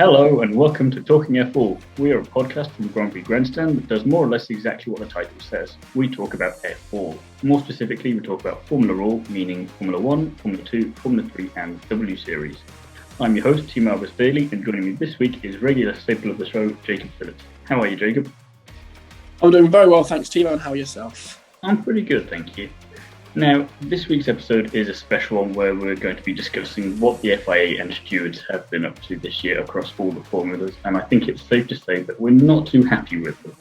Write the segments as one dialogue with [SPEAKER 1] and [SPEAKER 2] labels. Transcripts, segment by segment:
[SPEAKER 1] Hello and welcome to Talking F1. We are a podcast from Grand Prix Grandstand that does more or less exactly what the title says. We talk about F4. More specifically, we talk about Formula All, meaning Formula 1, Formula 2, Formula 3 and W Series. I'm your host, Thiemo Albers-Daly, and joining me this week is regular staple of the show, Jacob Phillips. How are you, Jacob?
[SPEAKER 2] I'm doing very well, thanks, Thiemo, and how are yourself?
[SPEAKER 1] I'm pretty good, thank you. Now, this week's episode is a special one where we're going to be discussing what the FIA and stewards have been up to this year across all the formulas, and I think it's safe to say that we're not too happy with them.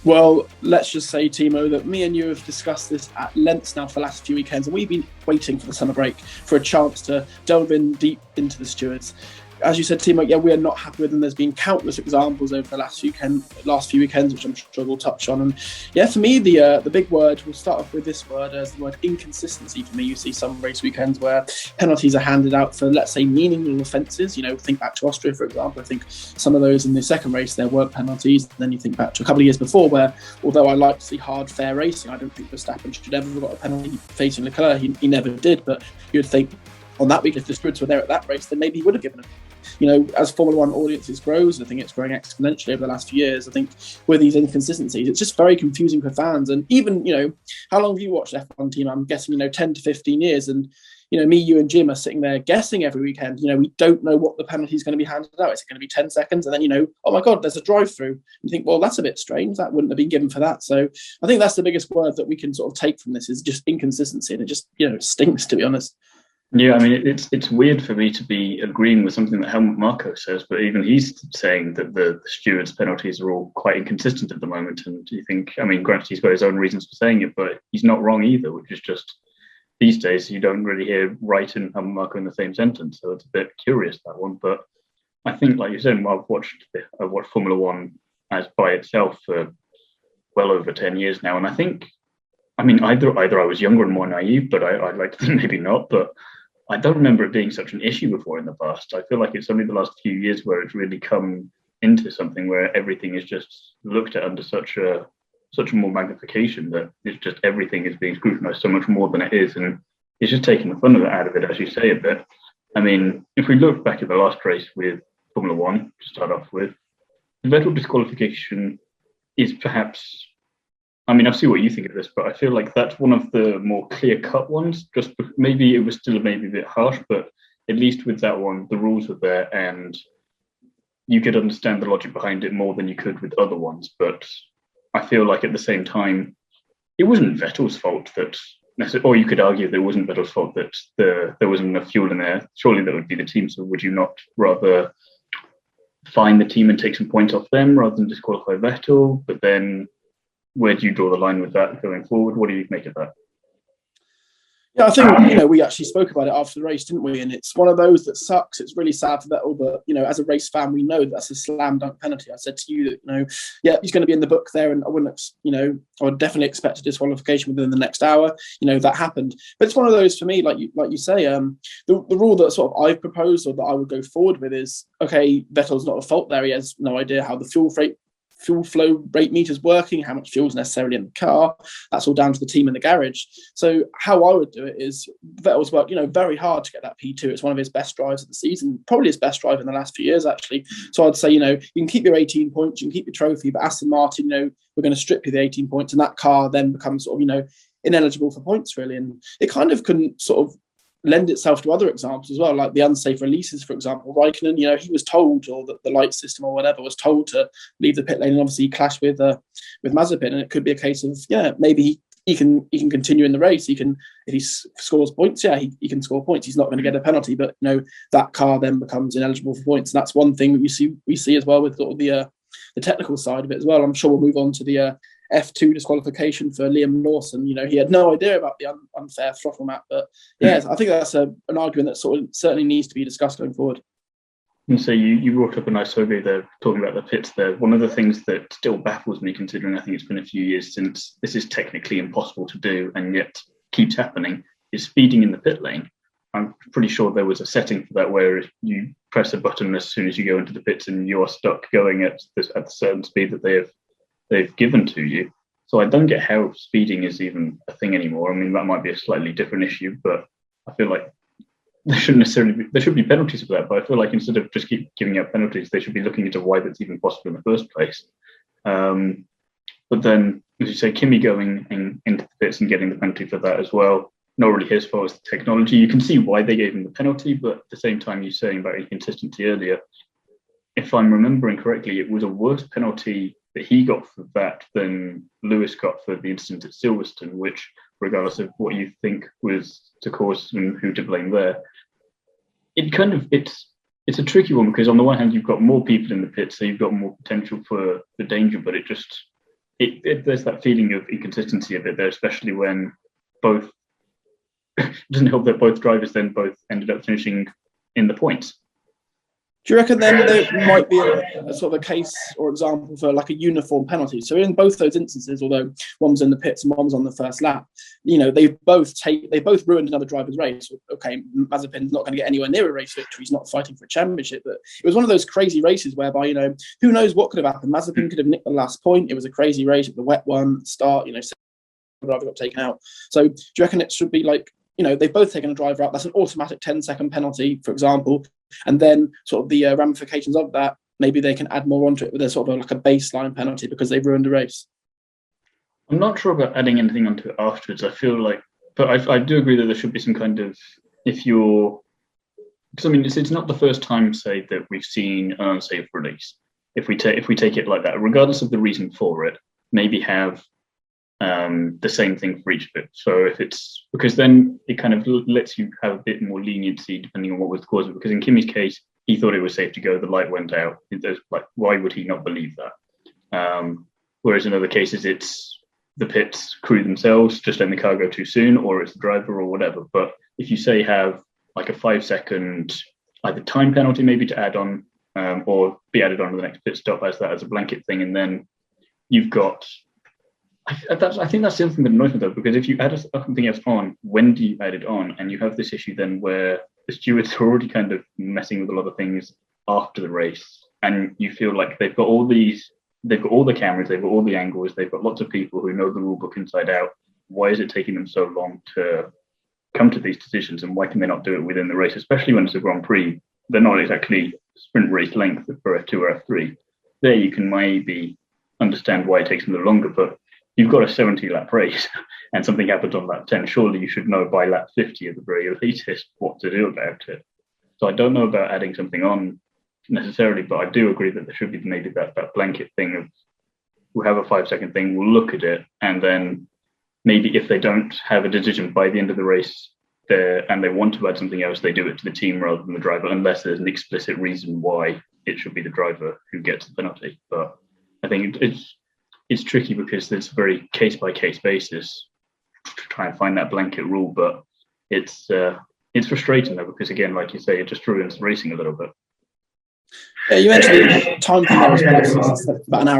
[SPEAKER 2] Well, let's just say, Thiemo, that me and you have discussed this at length now for the last few weekends, and we've been waiting for the summer break for a chance to delve in deep into the stewards. As you said, Thiemo, yeah, we are not happy with them. There's been countless examples over the last few weekends, which I'm sure we'll touch on. And yeah, for me, the big word, we'll start off with this word as the word inconsistency. For me, you see some race weekends where penalties are handed out for, let's say, meaningless offences. You know, think back to Austria, for example. I think some of those in the second race, there weren't penalties. And then you think back to a couple of years before where, although I like to see hard, fair racing, I don't think Verstappen should ever have got a penalty facing Leclerc. He never did, but you'd think on that week, if the stewards were there at that race, then maybe he would have given it. You know, as Formula One audiences grows, I think it's growing exponentially over the last few years. I think with these inconsistencies, it's just very confusing for fans. And even, you know, how long have you watched F1 team? I'm guessing, 10 to 15 years. And, me, you and Jim are sitting there guessing every weekend. We don't know what the penalty is going to be handed out. Is it going to be 10 seconds? And then, oh my God, there's a drive-through. You think, well, that's a bit strange. That wouldn't have been given for that. So I think that's the biggest word that we can sort of take from this is just inconsistency. And it just, stinks, to be honest.
[SPEAKER 1] Yeah, I mean, it's weird for me to be agreeing with something that Helmut Marko says, but even he's saying that the stewards' penalties are all quite inconsistent at the moment. And you think, I mean, granted, he's got his own reasons for saying it, but he's not wrong either, which is just these days you don't really hear Wright and Helmut Marko in the same sentence. So it's a bit curious, that one. But I think, like you said, I've watched Formula One as by itself for well over 10 years now. And I think, I mean, either I was younger and more naive, but I'd like to think maybe not, but I don't remember it being such an issue before in the past. I feel like it's only the last few years where it's really come into something where everything is just looked at under such a more magnification that it's just everything is being scrutinised so much more than it is, and it's just taking the fun of it out of it, as you say a bit. I mean, if we look back at the last race with Formula One to start off with, the Vettel disqualification is perhaps, I mean, I'll see what you think of this, but I feel like that's one of the more clear-cut ones. Just maybe it was still maybe a bit harsh, but at least with that one, the rules were there and you could understand the logic behind it more than you could with other ones. But I feel like at the same time, it wasn't Vettel's fault that, or you could argue that it wasn't Vettel's fault that there wasn't enough fuel in there. Surely that would be the team. So would you not rather fine the team and take some points off them rather than disqualify Vettel? But then, where do you draw the line with that going forward? What do you make of that?
[SPEAKER 2] Yeah, I think, we actually spoke about it after the race, didn't we? And it's one of those that sucks. It's really sad for Vettel, but, as a race fan, we know that's a slam dunk penalty. I said to you that, he's going to be in the book there, and I would definitely expect a disqualification within the next hour. That happened. But it's one of those for me, like you say, the rule that sort of I've proposed or that I would go forward with is, okay, Vettel's not at fault there. He has no idea how the fuel flow rate meter's working, how much fuel is necessarily in the car. That's all down to the team in the garage. So how I would do it is Vettel's worked, very hard to get that P2. It's one of his best drives of the season, probably his best drive in the last few years, actually. So I'd say, you can keep your 18 points, you can keep your trophy, but Aston Martin, we're going to strip you the 18 points, and that car then becomes sort of, ineligible for points, really. And it kind of can sort of lend itself to other examples as well, like the unsafe releases, for example. Raikkonen, he was told, or the light system or whatever was told to leave the pit lane, and obviously he clashed with Mazepin, and it could be a case of, maybe he can continue in the race. He can, if he scores points, he can score points. He's not going to get a penalty, but that car then becomes ineligible for points. And that's one thing that we see as well with sort of the technical side of it as well. I'm sure we'll move on to the F2 disqualification for Liam Lawson. He had no idea about the unfair throttle map, but I think that's an argument that sort of certainly needs to be discussed going forward.
[SPEAKER 1] And so you brought up a nice survey there, talking about the pits there. One of the things that still baffles me, considering I think it's been a few years since this is technically impossible to do and yet keeps happening, is speeding in the pit lane. I'm pretty sure there was a setting for that where you press a button as soon as you go into the pits and you're stuck going at the certain speed that they've given to you. So I don't get how speeding is even a thing anymore. I mean, that might be a slightly different issue, but I feel like there shouldn't necessarily be, there should be penalties for that, but I feel like instead of just keep giving out penalties, they should be looking into why that's even possible in the first place. But then, as you say, Kimi going into the pits and getting the penalty for that as well, not really his fault, it's the technology. You can see why they gave him the penalty, but at the same time, you're saying about inconsistency earlier. If I'm remembering correctly, it was a worse penalty that he got for that than Lewis got for the incident at Silverstone, which, regardless of what you think was the cause and who to blame there, it's a tricky one because on the one hand you've got more people in the pit, so you've got more potential for danger, but there's that feeling of inconsistency a bit there, especially when both it doesn't help that both drivers then both ended up finishing in the points.
[SPEAKER 2] Do you reckon then there might be a sort of a case or example for like a uniform penalty? So in both those instances, although one was in the pits and one was on the first lap, they both ruined another driver's race. Okay, Mazepin's not going to get anywhere near a race victory. He's not fighting for a championship, but it was one of those crazy races whereby who knows what could have happened. Mazepin could have nicked the last point. It was a crazy race with the wet one start. Driver got taken out. So do you reckon it should be like they've both taken a driver out? That's an automatic 10-second penalty, for example. And then sort of the ramifications of that, maybe they can add more onto it with a sort of like a baseline penalty because they've ruined the race.
[SPEAKER 1] I'm not sure about adding anything onto it afterwards. I feel like, but I do agree that there should be some kind of, because it's not the first time, say, that we've seen an unsafe release. If we take it like that, regardless of the reason for it, maybe have the same thing for each of it. So if it's, because then it kind of lets you have a bit more leniency depending on what was the cause of it. Because in Kimi's case, he thought it was safe to go, the light went out. Like, why would he not believe that? Whereas in other cases, it's the pits crew themselves just letting the car go too soon, or it's the driver or whatever. But if you say have like a 5-second either time penalty maybe to add on, or be added on to the next pit stop as a blanket thing, and then you've got, I think that's the other thing that annoys me though, because if you add something else on, when do you add it on? And you have this issue then where the stewards are already kind of messing with a lot of things after the race, and you feel like they've got all the cameras, they've got all the angles, they've got lots of people who know the rule book inside out. Why is it taking them so long to come to these decisions, and why can they not do it within the race, especially when it's a Grand Prix? They're not exactly sprint race length for F2 or F3. There you can maybe understand why it takes them a little longer, but you've got a 70-lap race and something happens on lap 10. Surely you should know by lap 50 at the very latest what to do about it. So I don't know about adding something on necessarily, but I do agree that there should be maybe that blanket thing of, we'll have a 5-second thing, we'll look at it, and then maybe if they don't have a decision by the end of the race and they want to add something else, they do it to the team rather than the driver, unless there's an explicit reason why it should be the driver who gets the penalty. But I think it's tricky because it's a very case-by-case basis to try and find that blanket rule, but it's frustrating though, because again, like you say, it just ruins racing a little bit.
[SPEAKER 2] Yeah, you mentioned time for there as well. It's about an hour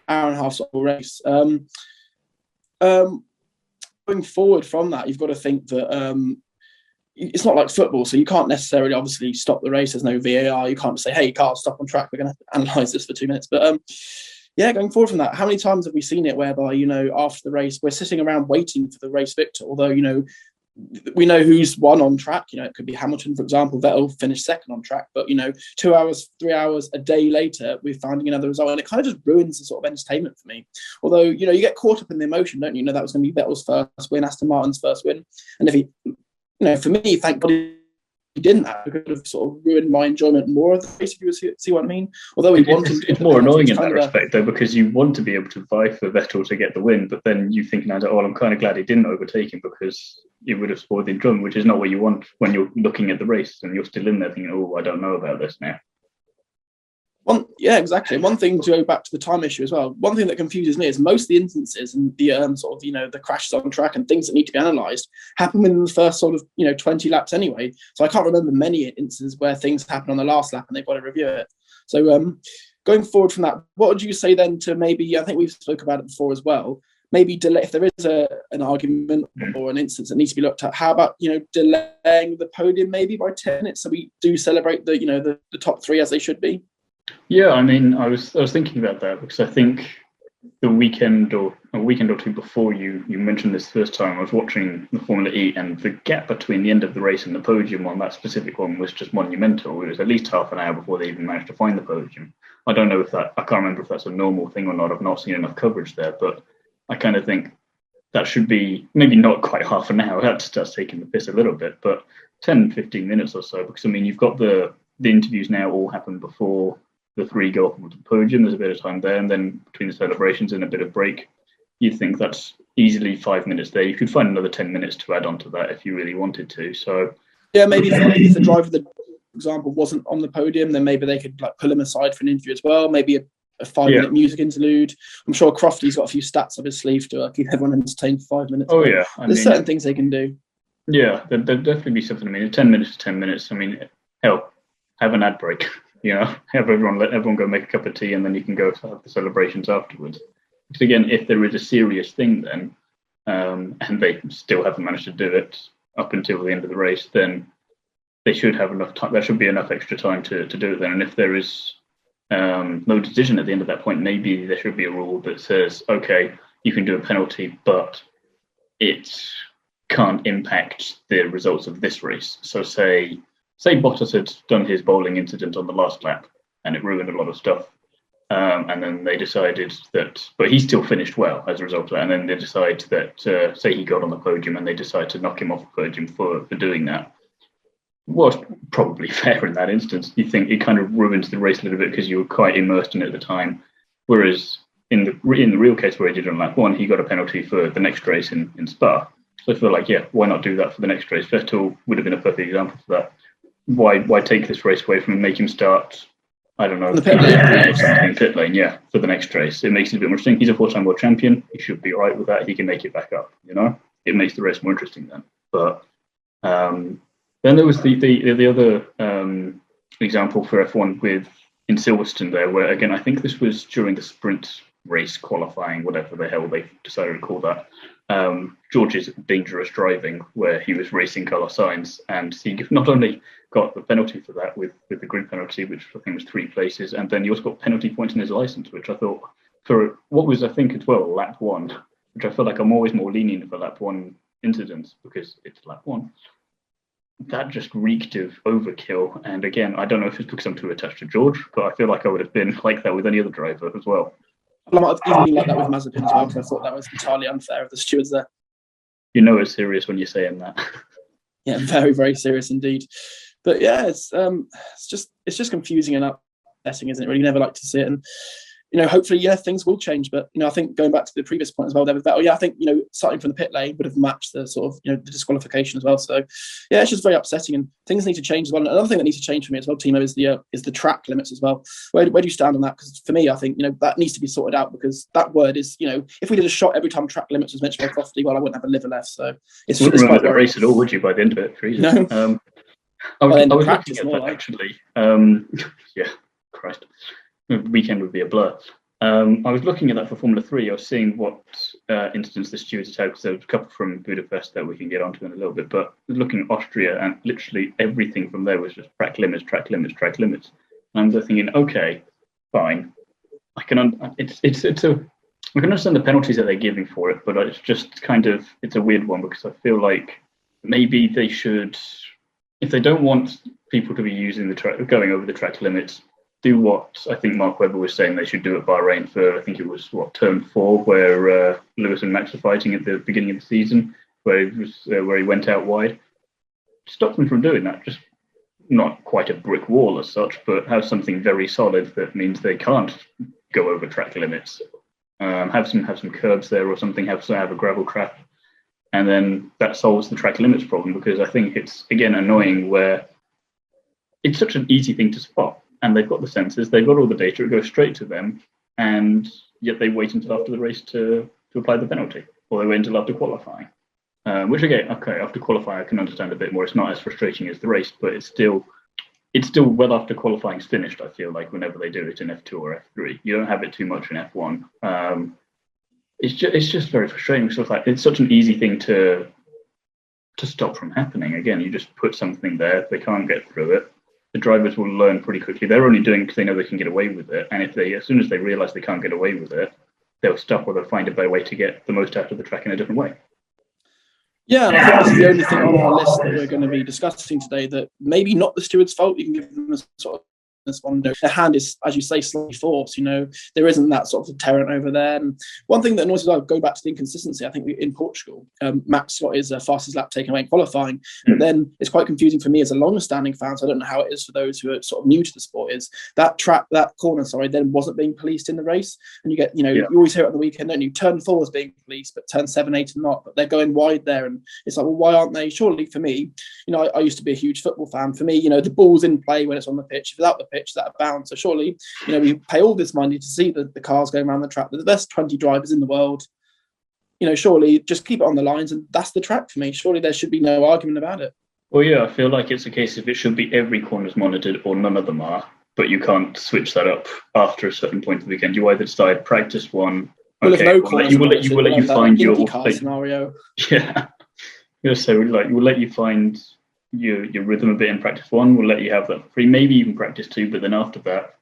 [SPEAKER 2] and a half sort of race. Going forward from that, you've got to think that it's not like football, so you can't necessarily obviously stop the race. There's no VAR. You can't say, hey, car, stop on track. We're going to analyse this for 2 minutes. But yeah, going forward from that, how many times have we seen it whereby, after the race, we're sitting around waiting for the race victor, although, we know who's won on track. It could be Hamilton, for example. Vettel finished second on track, but 2 hours, 3 hours, a day later, we're finding another result, and it kind of just ruins the sort of entertainment for me. Although you get caught up in the emotion, don't you? That was going to be Vettel's first win, Aston Martin's first win, and if he, for me, thank God he didn't. That could have sort of ruined my enjoyment more of the race, if you see what I mean. Although
[SPEAKER 1] it's more annoying in that respect, though, because you want to be able to vie for Vettel to get the win, but then you think now that, I'm kind of glad he didn't overtake him because it would have spoiled the enjoyment, which is not what you want when you're looking at the race and you're still in there thinking, I don't know about this now.
[SPEAKER 2] Yeah, exactly. One thing, to go back to the time issue as well, one thing that confuses me is most of the instances and the the crashes on track and things that need to be analysed happen within the first 20 laps anyway. So I can't remember many instances where things happen on the last lap and they've got to review it. So going forward from that, what would you say then to maybe, I think we've spoke about it before as well, maybe delay, if there is an argument or an instance that needs to be looked at, how about delaying the podium maybe by 10 minutes so we do celebrate the top three as they should be?
[SPEAKER 1] Yeah, I was thinking about that because I think the weekend, or a weekend or two before you mentioned this first time, I was watching the Formula E, and the gap between the end of the race and the podium on that specific one was just monumental. It was at least half an hour before they even managed to find the podium. I don't know I can't remember if that's a normal thing or not. I've not seen enough coverage there, but I kind of think that should be maybe not quite half an hour. That's taking the piss a little bit, but 10, 15 minutes or so. Because I mean, you've got the interviews now all happen before the three go up onto the podium. There's a bit of time there, and then between the celebrations and a bit of break, you think that's easily 5 minutes there. You could find another 10 minutes to add on to that if you really wanted to. So
[SPEAKER 2] yeah, maybe if the driver, for example, wasn't on the podium, then maybe they could like pull him aside for an interview as well. Maybe a 5-minute music interlude. I'm sure Crofty's got a few stats up his sleeve to keep everyone entertained for 5 mines.
[SPEAKER 1] Oh yeah,
[SPEAKER 2] there's certain things they can do.
[SPEAKER 1] Yeah, there'd definitely be something. I mean, 10 minutes to 10 minutes. I mean, hell, have an ad break. You know, let everyone go make a cup of tea, and then you can go have the celebrations afterwards. Because again, if there is a serious thing, then and they still haven't managed to do it up until the end of the race, then they should have enough time. There should be enough extra time to do it then. And if there is no decision at the end of that point, maybe there should be a rule that says, okay, you can do a penalty, but it can't impact the results of this race. So say Bottas had done his bowling incident on the last lap and it ruined a lot of stuff. And then they decided that, but he still finished well as a result of that. And then they decide that, say he got on the podium and they decide to knock him off the podium for doing that. Was probably fair in that instance. You think it kind of ruins the race a little bit because you were quite immersed in it at the time. Whereas in the real case where he did on lap one, he got a penalty for the next race in Spa. So I feel like, yeah, why not do that for the next race? Vettel would have been a perfect example for that. Why take this race away from him, make him start, I don't know,
[SPEAKER 2] the pit lane.
[SPEAKER 1] Or something in pit lane, yeah, for the next race. It makes it a bit more interesting. He's a 4-time world champion. He should be all right with that. He can make it back up, you know? It makes the race more interesting then. But then there was the other example for F1 in Silverstone there, where, again, I think this was during the sprint race qualifying, whatever the hell they decided to call that. George's dangerous driving, where he was racing Carlos Sainz, and he not only got the penalty for that with the grid penalty, which I think was 3 places, and then he also got penalty points in his license, which I thought, for what was, I think, as well, lap 1, which I feel like I'm always more lenient for lap 1 incidents because it's lap 1. That just reeked of overkill. And again, I don't know if it's because I'm too attached to George, but I feel like I would have been like that with any other driver as well.
[SPEAKER 2] I might have even been like that with Mazepin as well, because I thought that was entirely unfair of the stewards there.
[SPEAKER 1] You know it's serious when you're saying that.
[SPEAKER 2] Yeah, very, very serious indeed. But yeah, it's just confusing and upsetting, isn't it? Really, you never like to see it. And hopefully, things will change. But I think going back to the previous point as well, there with Vettel, I think starting from the pit lane would have matched the sort of the disqualification as well. So yeah, it's just very upsetting, and things need to change as well. And another thing that needs to change for me as well, Thiemo, is the track limits as well. Where do you stand on that? Because for me, I think that needs to be sorted out, because that word is if we did a shot every time track limits was mentioned by Crofty, well, I wouldn't have a liver left. So it's
[SPEAKER 1] quite the race at all, would you? By the end of it, for
[SPEAKER 2] no.
[SPEAKER 1] I was looking at that actually. Yeah, Christ. The weekend would be a blur. I was looking at that for Formula 3. I was seeing what incidents the stewards had, because there was a couple from Budapest that we can get onto in a little bit. But looking at Austria, and literally everything from there was just track limits. And I'm just thinking, okay, fine. I can understand the penalties that they're giving for it, but it's just it's a weird one, because I feel like maybe they should, if they don't want people to be using the track, going over the track limits, do what I think Mark Webber was saying they should do at Bahrain for, I think it was turn 4, where Lewis and Max were fighting at the beginning of the season, where he went out wide. Stop them from doing that. Just not quite a brick wall as such, but have something very solid that means they can't go over track limits. Have some curbs there or something. Have a gravel trap, and then that solves the track limits problem. Because I think it's again annoying where it's such an easy thing to spot. And they've got the sensors, they've got all the data, it goes straight to them, and yet they wait until after the race to apply the penalty, or they wait until after qualifying. Which again, okay, after qualifying I can understand a bit more. It's not as frustrating as the race, but it's still well after qualifying's finished, I feel like, whenever they do it in F2 or F3. You don't have it too much in F1. It's just very frustrating. So it's such an easy thing to stop from happening. Again, you just put something there, they can't get through it. The drivers will learn pretty quickly. They're only doing it because they know they can get away with it. And as soon as they realise they can't get away with it, they'll stop or they'll find a better way to get the most out of the track in a different way.
[SPEAKER 2] Yeah, and I think this is the only thing on our list that we're going to be discussing today that maybe not the steward's fault. You can give them a sort of this one. Their hand is, as you say, slightly forced. There isn't that sort of deterrent over there. And one thing that annoys me, I go back to the inconsistency. I think in Portugal, Max got his fastest lap taken away in qualifying, but then it's quite confusing for me as a longer-standing fan. So I don't know how it is for those who are sort of new to the sport. Is that corner, then wasn't being policed in the race, and you get, you always hear it on the weekend, don't you? Turn 4 is being policed, but turn 7, 8 are not. But they're going wide there, and it's like, well, why aren't they? Surely, for me, I used to be a huge football fan. For me, the ball's in play when it's on the pitch. If it's out the pitch, that bound. So surely, we pay all this money to see the cars going around the track. They're the best 20 drivers in the world. Surely just keep it on the lines, and that's the track for me. Surely there should be no argument about it.
[SPEAKER 1] Well, yeah, I feel like it's a case of it should be every corner's monitored or none of them are, but you can't switch that up after a certain point of the weekend. You either decide practice one.
[SPEAKER 2] Well,
[SPEAKER 1] okay,
[SPEAKER 2] no
[SPEAKER 1] we'll let you find your
[SPEAKER 2] scenario.
[SPEAKER 1] Yeah. So we'll let you find your rhythm a bit in practice 1. We'll let you have that for free, maybe even practice 2, but then after that,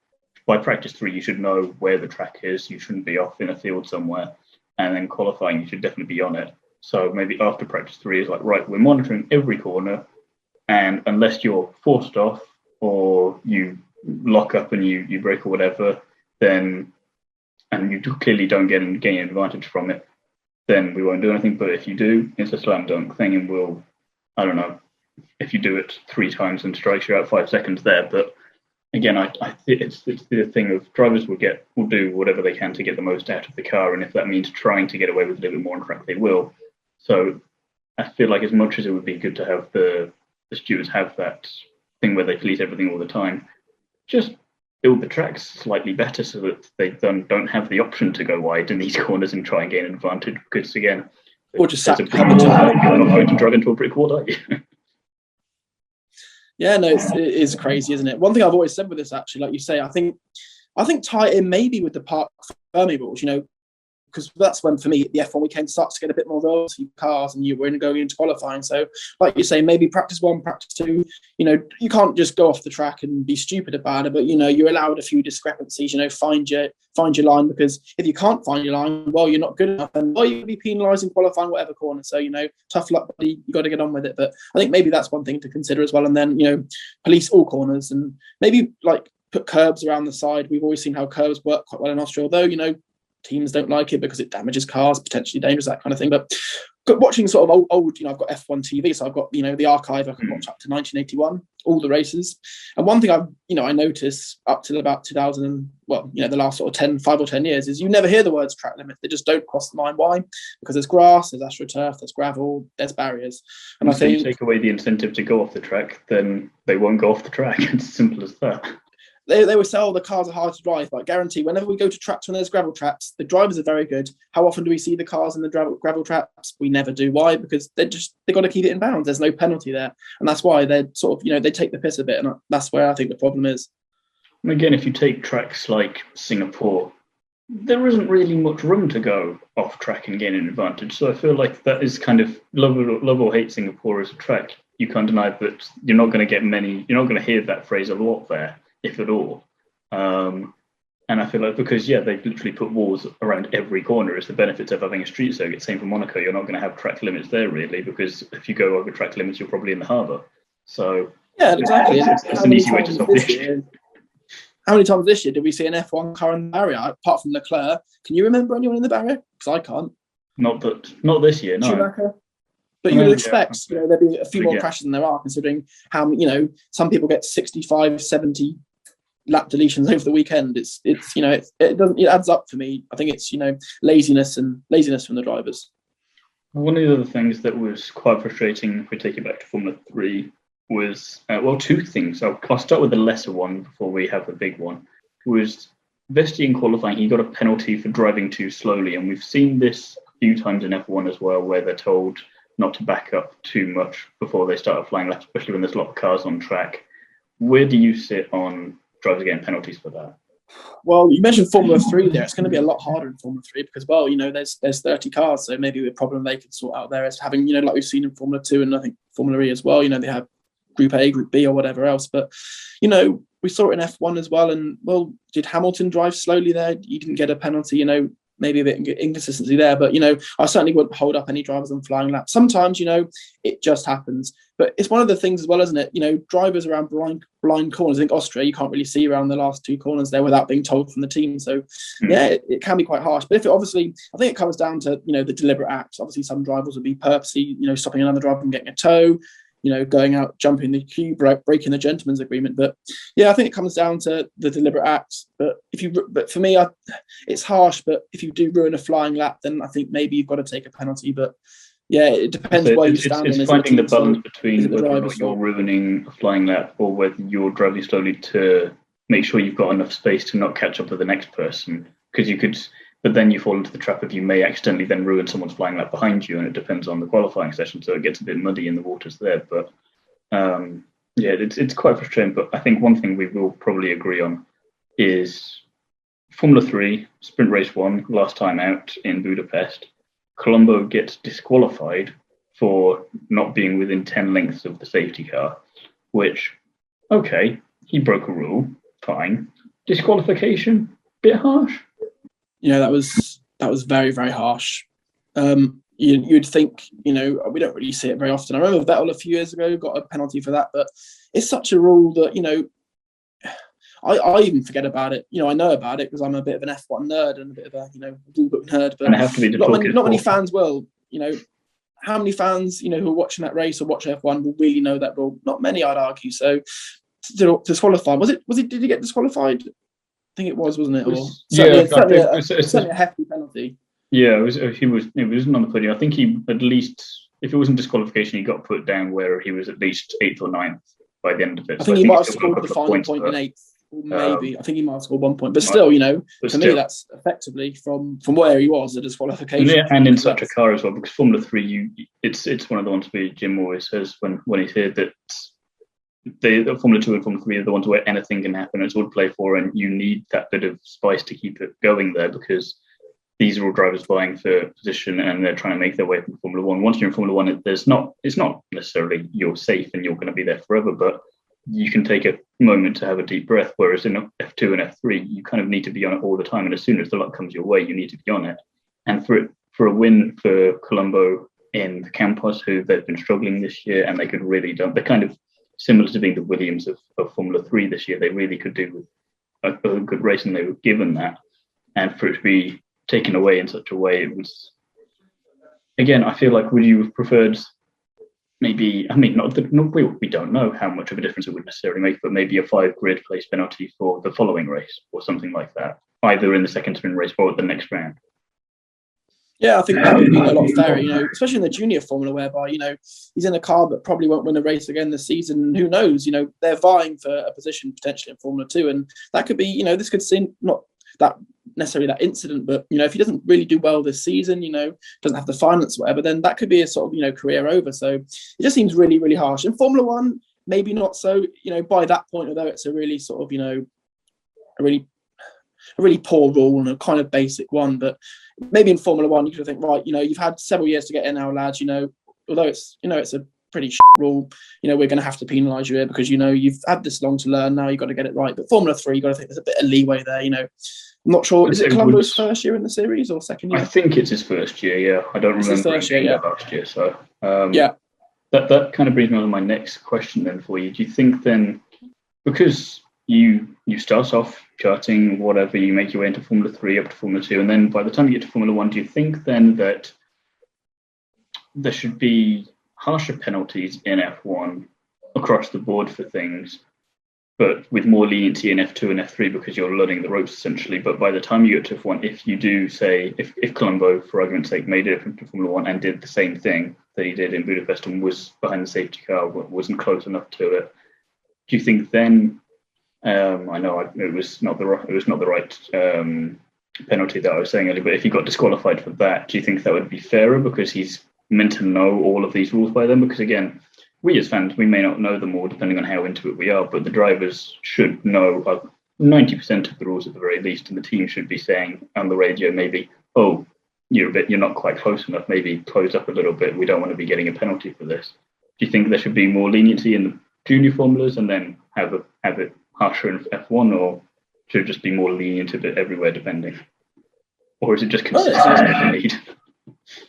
[SPEAKER 1] by practice 3, you should know where the track is. You shouldn't be off in a field somewhere. And then qualifying, you should definitely be on it. So maybe after practice 3 is like, right, we're monitoring every corner, and unless you're forced off or you lock up and you break or whatever, then, and you clearly don't gain an advantage from it, then we won't do anything. But if you do, it's a slam dunk thing, and we'll, I don't know, if you do it 3 times and strikes, you're out 5 seconds there. But again, I think it's the thing of drivers will do whatever they can to get the most out of the car, and if that means trying to get away with a little bit more on track, they will. So I feel like as much as it would be good to have the stewards have that thing where they police everything all the time, just build the tracks slightly better so that they don't have the option to go wide in these corners and try and gain an advantage. Because again,
[SPEAKER 2] or just
[SPEAKER 1] you're not going to drive into a brick wall, are you?
[SPEAKER 2] Yeah, no, it is crazy, isn't it? One thing I've always said with this, actually, like you say, I think tie it in maybe with the Parc Fermé rules, because that's when, for me, the F1 weekend starts to get a bit more royalty cars, and we're going into qualifying. So, like you say, maybe practice 1, practice 2. You can't just go off the track and be stupid about it, but you're allowed a few discrepancies. Find your line, because if you can't find your line, well, you're not good enough, and you'll be penalised in qualifying whatever corner. So tough luck, buddy. You got to get on with it. But I think maybe that's one thing to consider as well. And then police all corners, and maybe like put curbs around the side. We've always seen how curbs work quite well in Austria, although teams don't like it because it damages cars, potentially dangerous, that kind of thing. But watching sort of old, I've got F1 TV, so I've got the archive. I can watch up to 1981, all the races. And one thing I noticed up till about 2000, the last sort of 5 or 10 years, is you never hear the words track limit. They just don't cross the line. Why? Because there's grass, there's astroturf, there's gravel, there's barriers. And I think
[SPEAKER 1] you take away the incentive to go off the track, then they won't go off the track. It's as simple as that.
[SPEAKER 2] They would say, the cars are hard to drive, but I guarantee whenever we go to tracks when there's gravel traps, the drivers are very good. How often do we see the cars in the gravel traps? We never do. Why? Because they've got to keep it in bounds. There's no penalty there. And that's why they're sort of, they take the piss a bit. And that's where I think the problem is. And
[SPEAKER 1] again, if you take tracks like Singapore, there isn't really much room to go off track and gain an advantage. So I feel like that is kind of love or hate Singapore as a track. You can't deny that you're not going to hear that phrase a lot there, if at all. And I feel like because, they've literally put walls around every corner as the benefits of having a street circuit. Same for Monaco. You're not going to have track limits there, really, because if you go over track limits, you're probably in the harbour. So
[SPEAKER 2] yeah, exactly.
[SPEAKER 1] It's an easy way to solve this issue.
[SPEAKER 2] How many times this year did we see an F1 car in the barrier, apart from Leclerc? Can you remember anyone in the barrier? Because I can't.
[SPEAKER 1] Not this year, no.
[SPEAKER 2] Schumacher. But you would expect, there'd be a few more crashes than there are, considering how, some people get 65, 70 lap deletions over the weekend. It adds up for me. I think it's, laziness from the drivers.
[SPEAKER 1] One of the other things that was quite frustrating, if we take it back to Formula 3, was, 2 things. I'll start with the lesser one before we have the big one, was Vesti in qualifying. He got a penalty for driving too slowly, and we've seen this a few times in F1 as well, where they're told not to back up too much before they start flying laps, especially when there's a lot of cars on track. Where do you sit on drivers getting penalties for that?
[SPEAKER 2] Well, you mentioned Formula 3 there. It's going to be a lot harder in Formula 3 because, there's 30 cars. So maybe the problem they could sort out there is having, like we've seen in Formula 2 and I think Formula E as well, they have Group A, Group B or whatever else. But, we saw it in F1 as well. And, did Hamilton drive slowly there? You didn't get a penalty, maybe a bit inconsistency there. But, I certainly wouldn't hold up any drivers on flying laps. Sometimes, it just happens. But it's one of the things as well, isn't it? Drivers around blind corners. I think Austria, you can't really see around the last 2 corners there without being told from the team. So, it can be quite harsh. But if it obviously, I think it comes down to, the deliberate acts. Obviously, some drivers would be purposely, stopping another driver from getting a tow, going out, jumping the queue, breaking the gentleman's agreement. But I think it comes down to the deliberate acts. But for me, it's harsh. But if you do ruin a flying lap, then I think maybe you've got to take a penalty. But it depends where you stand.
[SPEAKER 1] It's finding the balance between whether or not you're ruining a flying lap or whether you're driving slowly to make sure you've got enough space to not catch up with the next person. Because you could. But then you fall into the trap of you may accidentally then ruin someone's flying lap behind you, and it depends on the qualifying session, so it gets a bit muddy in the waters there. But it's quite frustrating. But I think one thing we will probably agree on is Formula 3, Sprint Race 1, last time out in Budapest, Colombo gets disqualified for not being within 10 lengths of the safety car, which, okay, he broke a rule, fine. Disqualification, bit harsh.
[SPEAKER 2] That was very, very harsh. You'd think, we don't really see it very often. I remember Vettel a few years ago got a penalty for that, but it's such a rule that, I even forget about it. I know about it because I'm a bit of an F1 nerd and a bit of a, blue book nerd, but not many fans will. How many fans, who are watching that race or watch F1 will really know that rule? Not many, I'd argue. So disqualified. Did he get disqualified? I think it was, wasn't it? Certainly a hefty penalty.
[SPEAKER 1] Yeah, he wasn't on the podium. I think he at least, if it wasn't disqualification, he got put down where he was at least 8th or 9th by the end of it.
[SPEAKER 2] I think he might have scored the final point in 8th, or maybe. I think he might have scored 1 point, but still, me, that's effectively from where he was a disqualification.
[SPEAKER 1] Yeah, and in such a car as well, because Formula 3, it's one of the ones where Jim always says when he's here that. The Formula 2 and Formula 3 are the ones where anything can happen. It's all to play for, and you need that bit of spice to keep it going there, because these are all drivers vying for position and they're trying to make their way from Formula 1. Once you're in Formula 1, it's not necessarily you're safe and you're going to be there forever, but you can take a moment to have a deep breath, whereas in F2 and F3, you kind of need to be on it all the time, and as soon as the luck comes your way, you need to be on it. And for a win for Colombo in the Campos, who they've been struggling this year, and they could really they're kind of similar to being the Williams of Formula 3 this year. They really could do with a good race, and they were given that. And for it to be taken away in such a way, it was, again, I feel like would you have preferred maybe, we don't know how much of a difference it would necessarily make, but maybe a 5 grid place penalty for the following race or something like that, either in the second sprint race or at the next round.
[SPEAKER 2] Yeah, I think that would be a lot fairer, especially in the junior formula, whereby, he's in a car but probably won't win a race again this season. Who knows? They're vying for a position potentially in Formula 2. And that could be, this could seem not that necessarily that incident, but, if he doesn't really do well this season, doesn't have the finance, whatever, then that could be a sort of, career over. So it just seems really, really harsh. In Formula 1, maybe not so, by that point, although it's a really sort of, a really poor rule and a kind of basic one, but maybe in Formula 1 you could think, right, you've had several years to get in now, lads, although it's it's a pretty rule, we're going to have to penalise you here because you've had this long to learn, now you've got to get it right. But Formula 3, you've got to think there's a bit of leeway there. I'm not sure, is it Colombo's first year in the series or second year?
[SPEAKER 1] I think it's his first year, yeah. I don't remember last year, so that kind of brings me on to my next question then for you. Do you think then, because you start off charting whatever, you make your way into Formula 3 up to Formula 2, and then by the time you get to Formula 1, do you think then that there should be harsher penalties in F1 across the board for things, but with more leniency in F2 and F3 because you're learning the ropes essentially? But by the time you get to F1, if you do say, if Colombo, for argument's sake, made it to Formula 1 and did the same thing that he did in Budapest and was behind the safety car, wasn't close enough to it, do you think then, I know it was not the right penalty that I was saying earlier, but if he got disqualified for that, do you think that would be fairer because he's meant to know all of these rules by then? Because again, we as fans, we may not know them all depending on how into it we are, but the drivers should know 90% of the rules at the very least, and the team should be saying on the radio maybe, oh, you're not quite close enough, maybe close up a little bit, we don't want to be getting a penalty for this. Do you think there should be more leniency in the junior formulas and then have it harsher in F1, or should it just be more lenient a bit everywhere depending? or is it just consistency you need?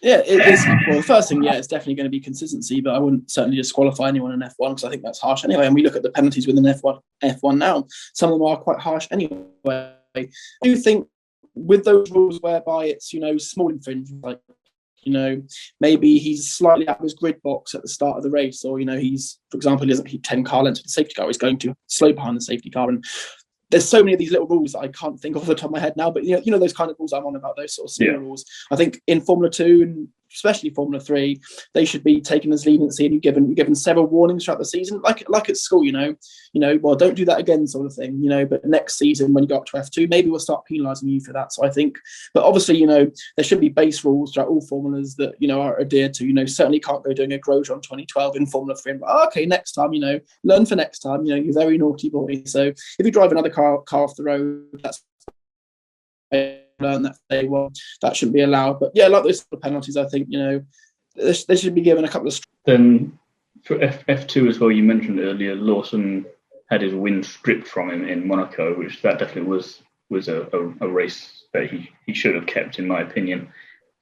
[SPEAKER 2] Yeah, it is. Well, the first thing, it's definitely going to be consistency, but I wouldn't certainly disqualify anyone in F1 because I think that's harsh anyway. And we look at the penalties within F1 now. Some of them are quite harsh anyway. I do think with those rules whereby it's, small infringements, like, maybe he's slightly out of his grid box at the start of the race, or, he's, for example, he doesn't keep 10 car lengths with the safety car, he's going too slow behind the safety car. And there's so many of these little rules that I can't think off the top of my head now, but those kind of rules I'm on about, those sort of small rules. I think in Formula 2 and especially Formula 3, they should be taken as leniency, and you're given several warnings throughout the season, like at school, well, don't do that again, sort of thing, but next season when you go up to F2, maybe we'll start penalising you for that. So I think, but obviously, there should be base rules throughout all formulas that, are adhered to. Certainly can't go doing a Grosjean 2012 in Formula 3 and okay, next time, learn for next time, you're very naughty boy. So if you drive another car off the road, that's learn that day, well, that shouldn't be allowed. But like those sort of penalties, I think they should be given a couple of.
[SPEAKER 1] Then for F2 as well, you mentioned earlier, Lawson had his win stripped from him in Monaco, which that definitely was a race that he should have kept, in my opinion.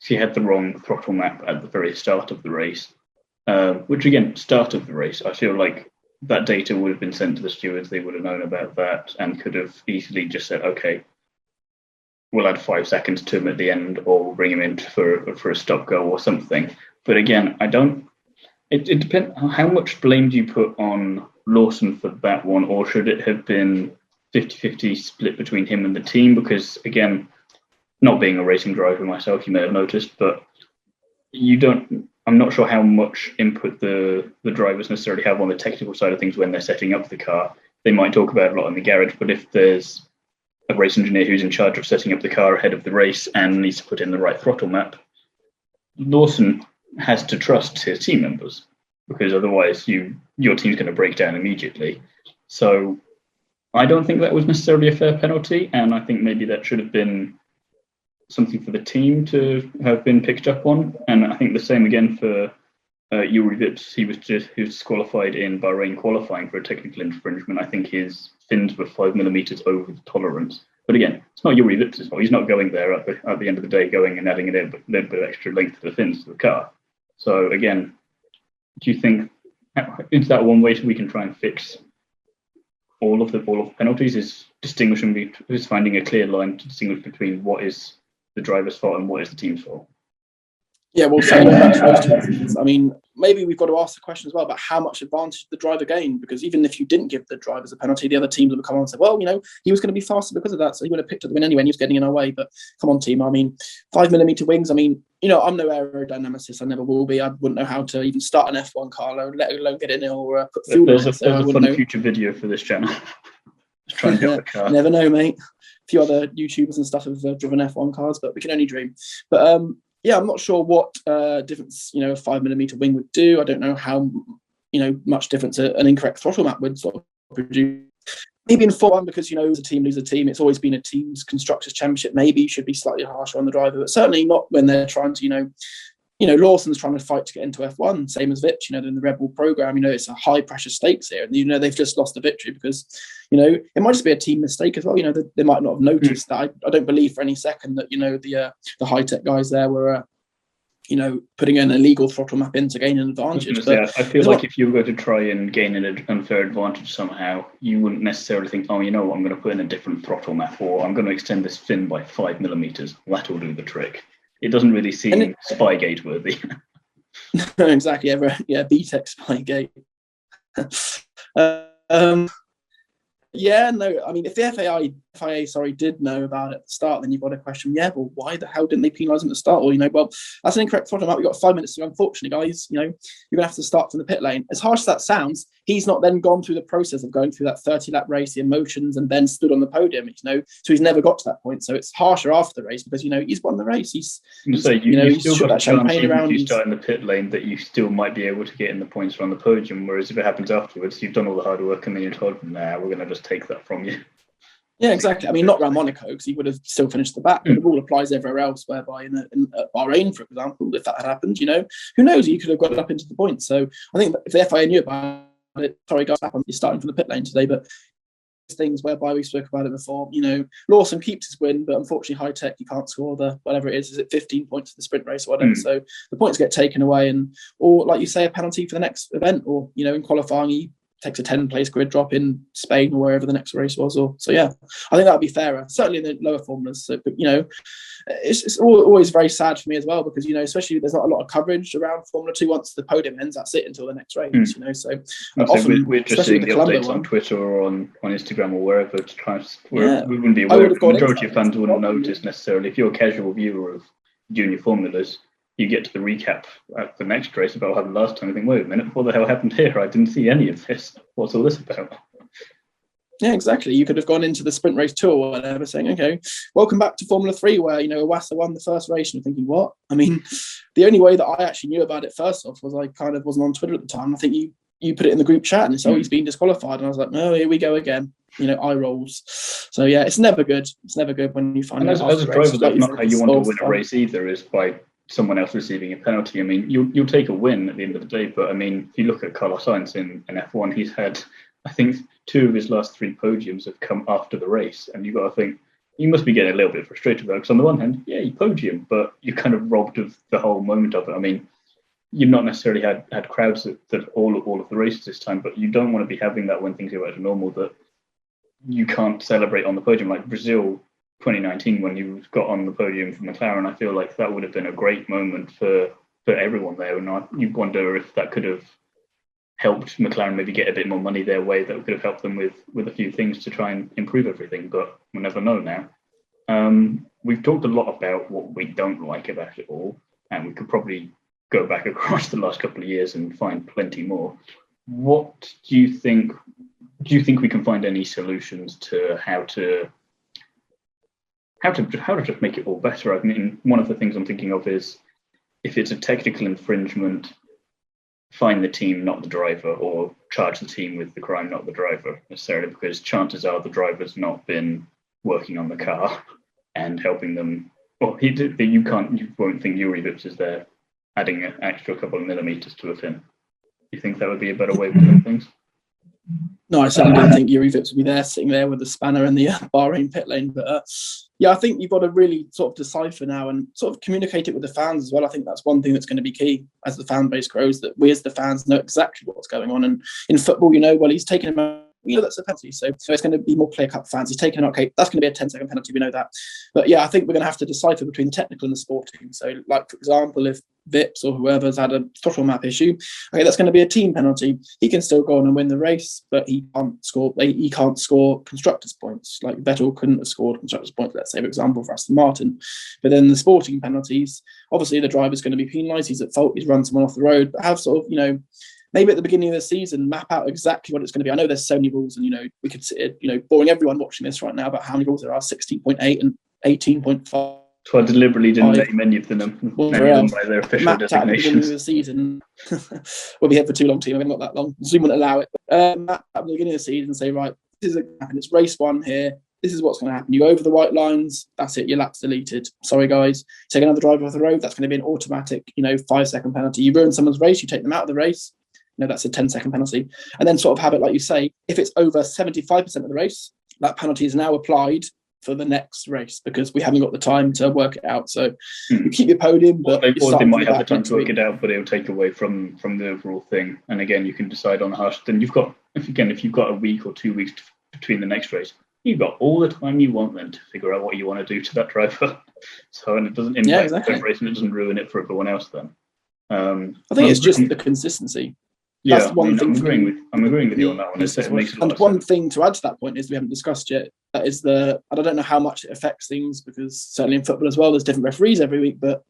[SPEAKER 1] He had the wrong throttle map at the very start of the race, which again, start of the race, I feel like that data would have been sent to the stewards. They would have known about that and could have easily just said, okay, we'll add 5 seconds to him at the end, or we'll bring him in for a stop go or something. But again, it depends how much blame do you put on Lawson for that one, or should it have been 50-50 split between him and the team? Because again, not being a racing driver myself, you may have noticed, but I'm not sure how much input the drivers necessarily have on the technical side of things when they're setting up the car. They might talk about it a lot in the garage, but if there's a race engineer who's in charge of setting up the car ahead of the race and needs to put in the right throttle map, Lawson has to trust his team members, because otherwise your team's going to break down immediately. So I don't think that was necessarily a fair penalty, and I think maybe that should have been something for the team to have been picked up on. And I think the same again for Yuri Vips. He was disqualified in Bahrain qualifying for a technical infringement. I think his fins were 5 millimeters over the tolerance. But again, it's not Yuri Vips' fault. He's not going there at the end of the day, going and adding a little bit of extra length to the fins to the car. So again, do you think is that one way we can try and fix all of the penalties? Is finding a clear line to distinguish between what is the driver's fault and what is the team's fault?
[SPEAKER 2] Yeah, well, so I mean, maybe we've got to ask the question as well about how much advantage the driver gained, because even if you didn't give the drivers a penalty, the other teams would come on and say, well, he was going to be faster because of that, so he would have picked up the win anyway, and he was getting in our way. But come on, team, I mean, 5 millimeter wings, I mean, I'm no aerodynamicist, I never will be. I wouldn't know how to even start an F1 car, let alone get in it or put fuel in it.
[SPEAKER 1] There's a fun future video for this channel. Just trying to get the car.
[SPEAKER 2] Never know, mate. A few other YouTubers and stuff have driven F1 cars, but we can only dream. But I'm not sure what difference a 5 millimeter wing would do. I don't know how much difference an incorrect throttle map would sort of produce. Maybe in Formula 1, because lose a team. It's always been a team's constructors championship. Maybe you should be slightly harsher on the driver, but certainly not when they're trying to Lawson's trying to fight to get into F1, same as Vips, in the Red Bull program, it's a high pressure stakes here. And, they've just lost the victory because, it might just be a team mistake as well. They might not have noticed that. I don't believe for any second that, the high-tech guys there were, putting an illegal throttle map in to gain an advantage.
[SPEAKER 1] I feel like if you were going to try and gain an unfair advantage somehow, you wouldn't necessarily think, I'm going to put in a different throttle map, or I'm going to extend this fin by 5 millimeters. That'll do the trick. It doesn't really seem Spygate worthy.
[SPEAKER 2] No, exactly. BTEC Spygate. I mean, if the FIA did know about it at the start, then you've got to question, well, why the hell didn't they penalise them at the start? Or, well, that's an incorrect throttle map. We've got 5 minutes to go. Unfortunately, guys, you're going to have to start from the pit lane. As harsh as that sounds, he's not then gone through the process of going through that 30-lap race, the emotions, and then stood on the podium, so he's never got to that point. So it's harsher after the race because, he's won the race. He's
[SPEAKER 1] still got
[SPEAKER 2] champagne around.
[SPEAKER 1] If you start in the pit lane, that you still might be able to get in the points on the podium, whereas if it happens afterwards, you've done all the hard work and then you're told, we're going to just take that from you.
[SPEAKER 2] Yeah, exactly. I mean, not around Monaco because he would have still finished the back. But the rule applies everywhere else, whereby in Bahrain, for example, if that had happened, who knows? He could have got up into the points. So I think if the FIA knew about it, sorry guys, you're starting from the pit lane today, but things whereby we spoke about it before. Lawson keeps his win, but unfortunately, high tech, you can't score the whatever it is. Is it 15 points in the sprint race or whatever? So the points get taken away, or like you say, a penalty for the next event, or in qualifying, he takes a 10-place grid drop in Spain or wherever the next race was. So yeah, I think that would be fairer. Certainly in the lower formulas. So, but it's always very sad for me as well because especially there's not a lot of coverage around Formula 2 once the podium ends. That's it until the next race. So often
[SPEAKER 1] we're just seeing the updates on Twitter or on Instagram or wherever to try. We wouldn't be aware. The majority of fans wouldn't notice necessarily. If you're a casual viewer of junior formulas, you get to the recap at the next race about what happened last time. You think, wait a minute, what the hell happened here? I didn't see any of this. What's all this about?
[SPEAKER 2] Yeah, exactly. You could have gone into the sprint race tour or whatever saying, okay, welcome back to Formula 3 where, Iwasa won the first race and you're thinking, what? I mean, the only way that I actually knew about it first off was I kind of wasn't on Twitter at the time. I think you put it in the group chat and it's, he's been disqualified. And I was like, oh, here we go again. Eye rolls. So yeah, it's never good. It's never good when you find out.
[SPEAKER 1] As a driver, that's not how you want to win a race either, is by someone else receiving a penalty. I mean, you'll take a win at the end of the day, but I mean, if you look at Carlos Sainz in F1, he's had, I think, 2 of his last 3 podiums have come after the race, and you've got to think, you must be getting a little bit frustrated about it, because on the one hand, yeah, you podium, but you're kind of robbed of the whole moment of it. I mean, you've not necessarily had crowds that all of the races this time, but you don't want to be having that when things go back to normal, that you can't celebrate on the podium. Like Brazil 2019, when you got on the podium for McLaren, I feel like that would have been a great moment for everyone there, and you wonder if that could have helped McLaren maybe get a bit more money their way, that could have helped them with a few things to try and improve everything, but we'll never know now. We've talked a lot about what we don't like about it all, and we could probably go back across the last couple of years and find plenty more. What do you think? Do you think we can find any solutions to how to just make it all better? I mean, one of the things I'm thinking of is if it's a technical infringement, fine the team, not the driver, or charge the team with the crime, not the driver necessarily, because chances are the driver's not been working on the car and helping them. Well, you won't think Yuri Vips is there adding an extra couple of millimeters to a fin. You think that would be a better way of doing things?
[SPEAKER 2] No, I certainly don't think Yuri Vips would be there, sitting there with the spanner in the Bahrain pit lane. But yeah, I think you've got to really sort of decipher now and sort of communicate it with the fans as well. I think that's one thing that's going to be key as the fan base grows, that we as the fans know exactly what's going on. And in football, well, he's taken him out. That's a penalty. So it's going to be more clear-cut fans. He's taken him out. Okay, that's going to be a 10-second penalty. We know that. But yeah, I think we're going to have to decipher between the technical and the sporting. So, like, for example, if Vips or whoever's had a throttle map issue, okay, that's going to be a team penalty. He can still go on and win the race, but he can't score constructors' points. Like Vettel couldn't have scored constructors' points, let's say, for example, for Aston Martin. But then the sporting penalties, obviously the driver's going to be penalised. He's at fault. He's run someone off the road. But have sort of, maybe at the beginning of the season, map out exactly what it's going to be. I know there's so many rules, and we could sit, boring everyone watching this right now about how many rules there are: 16.8 and 18.5.
[SPEAKER 1] So I deliberately didn't name any of them by their official designations. At the beginning of the season,
[SPEAKER 2] we'll be here for too long, team. I mean, not that long. Zoom wouldn't allow it. But, at the beginning of the season, say, right, this is going to happen. It's race 1 here. This is what's going to happen. You go over the white lines. That's it. Your lap's deleted. Sorry, guys. Take another driver off the road. That's going to be an automatic, 5-second penalty. You ruin someone's race. You take them out of the race. That's a 10-second penalty. And then sort of have it, like you say, if it's over 75% of the race, that penalty is now applied for the next race because we haven't got the time to work it out. So you keep your podium, but
[SPEAKER 1] they might have the time to work it out, but it'll take away from the overall thing. And again, you can decide on how. Then you've got, if you've got a week or 2 weeks between the next race, you've got all the time you want then to figure out what you want to do to that driver. So, and it doesn't impact the race and it doesn't ruin it for everyone else then.
[SPEAKER 2] I think it's just the consistency.
[SPEAKER 1] That's one thing. I'm agreeing with you on that one. It makes a lot of
[SPEAKER 2] one
[SPEAKER 1] sense.
[SPEAKER 2] thing to add to that point is we haven't discussed yet. That is and I don't know how much it affects things because certainly in football as well, there's different referees every week. But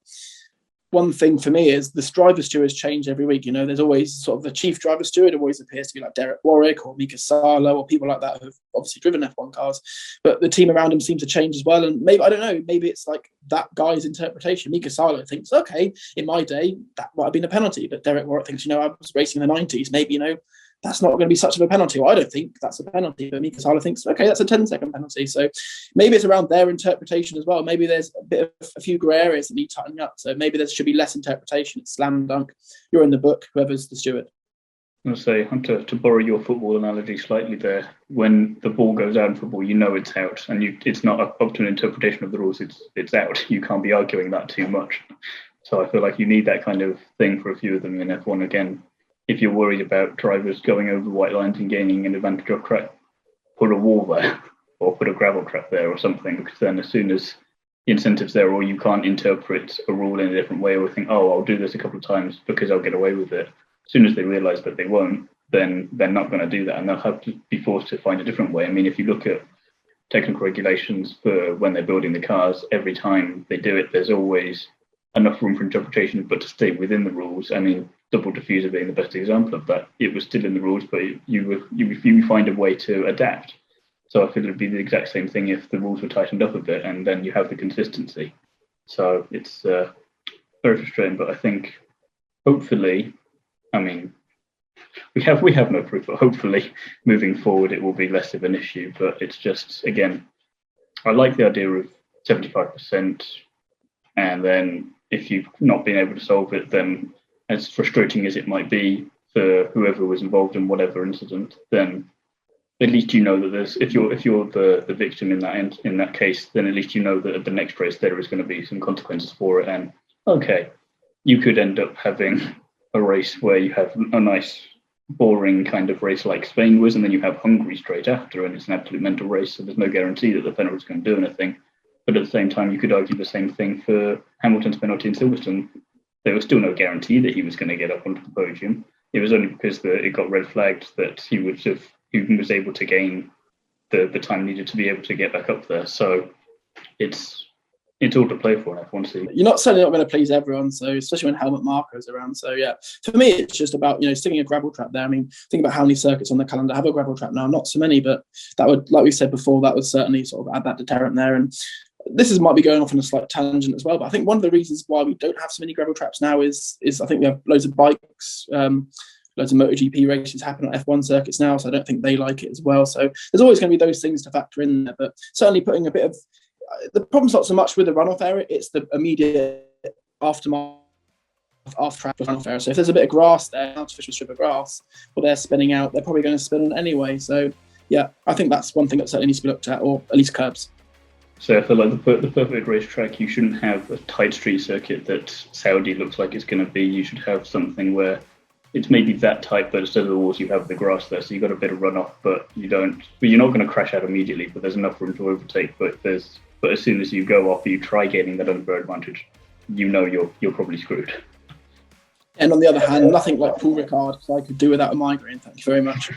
[SPEAKER 2] one thing for me is the driver stewards change every week. There's always sort of the chief driver steward always appears to be like Derek Warwick or Mika Salo or people like that who've obviously driven F1 cars. But the team around him seems to change as well. And maybe, I don't know, maybe it's like that guy's interpretation. Mika Salo thinks, okay, in my day, that might have been a penalty. But Derek Warwick thinks, I was racing in the 90s. Maybe, that's not going to be such of a penalty. Well, I don't think that's a penalty, but Mika Salo thinks, okay, that's a 10-second penalty. So maybe it's around their interpretation as well. Maybe there's a few grey areas that need tightening up. So maybe there should be less interpretation. It's slam dunk. You're in the book, whoever's the steward.
[SPEAKER 1] I'll say, to borrow your football analogy slightly there, when the ball goes out in football, you know it's out, and it's not up to an interpretation of the rules, it's out. You can't be arguing that too much. So I feel like you need that kind of thing for a few of them in F1 again. If you're worried about drivers going over white lines and gaining an advantage off track, put a wall there or put a gravel trap there or something, because then as soon as the incentive's there, or you can't interpret a rule in a different way or think, oh, I'll do this a couple of times because I'll get away with it. As soon as they realise that they won't, then they're not going to do that, and they'll have to be forced to find a different way. I mean, if you look at technical regulations for when they're building the cars, every time they do it, there's always enough room for interpretation, but to stay within the rules. I mean, double diffuser being the best example of that. It was still in the rules, but you find a way to adapt. So I feel it would be the exact same thing if the rules were tightened up a bit, and then you have the consistency. So it's very frustrating, but I think hopefully, I mean, we have no proof, but hopefully moving forward it will be less of an issue. But it's just, again, I like the idea of 75%, and then if you've not been able to solve it, then as frustrating as it might be for whoever was involved in whatever incident, then at least you know that there's, if you're the victim in that case, then at least you know that at the next race there is going to be some consequences for it. And okay, you could end up having a race where you have a nice boring kind of race like Spain was, and then you have Hungary straight after, and it's an absolute mental race, so there's no guarantee that the penalty is going to do anything. But at the same time, you could argue the same thing for Hamilton's penalty in Silverstone. There was still no guarantee that he was going to get up onto the podium. It was only because it got red flagged that he was able to gain the time needed to be able to get back up there. So it's all to play for in F1 season.
[SPEAKER 2] You're certainly not going to please everyone, so especially when Helmut Marko's around. So yeah, for me, it's just about sticking a gravel trap there. I mean, think about how many circuits on the calendar have a gravel trap now. Not so many, but that would, like we said before, that would certainly sort of add that deterrent there. And this might be going off on a slight tangent as well, but I think one of the reasons why we don't have so many gravel traps now is I think we have loads of bikes. Loads of MotoGP races happen on F1 circuits now, so I don't think they like it as well. So there's always going to be those things to factor in there, but certainly putting a bit of the problem's not so much with the runoff area, it's the immediate aftermath after track runoff area. So if there's a bit of grass there, an artificial strip of grass, or they're spinning out, they're probably going to spin on anyway. So yeah, I think that's one thing that certainly needs to be looked at, or at least curbs.
[SPEAKER 1] So I feel like the perfect racetrack, you shouldn't have a tight street circuit that Saudi looks like it's going to be. You should have something where it's maybe that tight, but instead of the walls, you have the grass there. So you've got a bit of runoff, but you're not going to crash out immediately, but there's enough room to overtake. But as soon as you go off, you try gaining that unfair advantage, you're probably screwed.
[SPEAKER 2] And on the other hand, nothing like Paul Ricard, because I could do without a migraine. Thank you very much.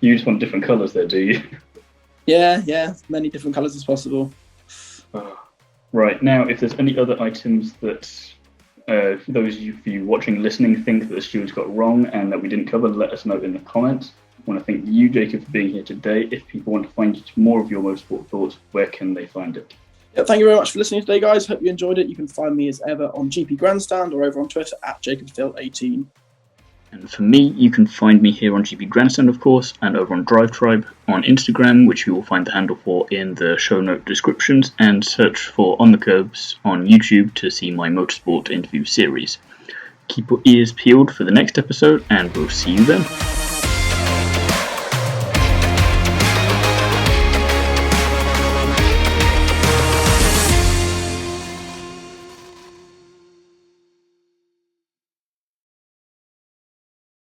[SPEAKER 1] You just want different colours there, do you?
[SPEAKER 2] Yeah, many different colours as possible.
[SPEAKER 1] Right, now, if there's any other items that for those of you watching and listening think that the stewards got wrong and that we didn't cover, let us know in the comments. I want to thank you, Jacob, for being here today. If people want to find more of your motorsport thoughts, where can they find it?
[SPEAKER 2] Yeah, thank you very much for listening today, guys. Hope you enjoyed it. You can find me as ever on GP Grandstand or over on Twitter at JacobPhil18.
[SPEAKER 1] And for me, you can find me here on GP Grandstand, of course, and over on Drive Tribe on Instagram, which you will find the handle for in the show note descriptions, and search for On the Curbs on YouTube to see my motorsport interview series. Keep your ears peeled for the next episode, and we'll see you then.